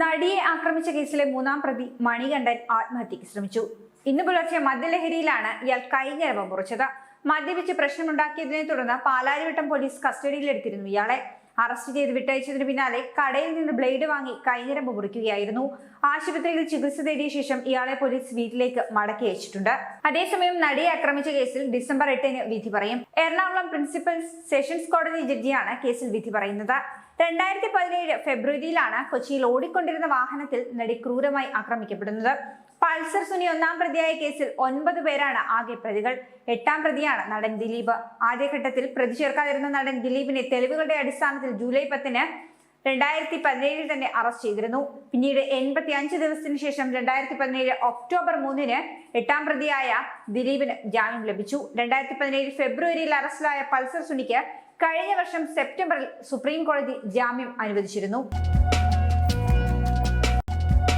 നടിയെ ആക്രമിച്ച കേസിലെ മൂന്നാം പ്രതി മണികണ്ഠൻ ആത്മഹത്യക്ക് ശ്രമിച്ചു. ഇന്ന് പുലർച്ചെ മദ്യലഹരിയിലാണ് ഇയാൾ കൈഞ്ഞരവ് മുറിച്ചത്. മദ്യപിച്ച് പ്രശ്നമുണ്ടാക്കിയതിനെ തുടർന്ന് പാലാരിവട്ടം പോലീസ് കസ്റ്റഡിയിലെടുത്തിരുന്നു. ഇയാളെ അറസ്റ്റ് ചെയ്ത് വിട്ടയച്ചതിന് പിന്നാലെ കടയിൽ നിന്ന് ബ്ലേഡ് വാങ്ങി കൈഞ്ഞരമ്പ് മുറിക്കുകയായിരുന്നു. ആശുപത്രിയിൽ ചികിത്സ തേടിയ ശേഷം ഇയാളെ പോലീസ് വീട്ടിലേക്ക് മടക്കി അയച്ചിട്ടുണ്ട്. അതേസമയം നടിയെ ആക്രമിച്ച കേസിൽ ഡിസംബർ 8-ന് വിധി പറയും. എറണാകുളം പ്രിൻസിപ്പൽ സെഷൻസ് കോടതി ജഡ്ജിയാണ് കേസിൽ വിധി പറയുന്നത്. 2017 ഫെബ്രുവരിയിലാണ് കൊച്ചിയിൽ ഓടിക്കൊണ്ടിരുന്ന വാഹനത്തിൽ നടി ക്രൂരമായി ആക്രമിക്കപ്പെടുന്നത്. പൾസർ സുനി ഒന്നാം പ്രതിയായ കേസിൽ 9 പേരാണ് ആകെ പ്രതികൾ. 8-ാം പ്രതിയാണ് നടൻ ദിലീപ്. ആദ്യഘട്ടത്തിൽ പ്രതി ചേർക്കാതിരുന്ന നടൻ ദിലീപിനെ തെളിവുകളുടെ അടിസ്ഥാനത്തിൽ ജൂലൈ 10-ന് 2017 തന്നെ അറസ്റ്റ് ചെയ്തിരുന്നു. പിന്നീട് 85 ദിവസത്തിന് ശേഷം 2017 ഒക്ടോബർ 3-ന് 8-ാം പ്രതിയായ ദിലീപിന് ജാമ്യം ലഭിച്ചു. 2017 ഫെബ്രുവരിയിൽ അറസ്റ്റിലായ പൾസർ സുനിക്ക് കഴിഞ്ഞ വർഷം സെപ്റ്റംബറിൽ സുപ്രീം കോടതി ജാമ്യം അനുവദിച്ചിരുന്നു.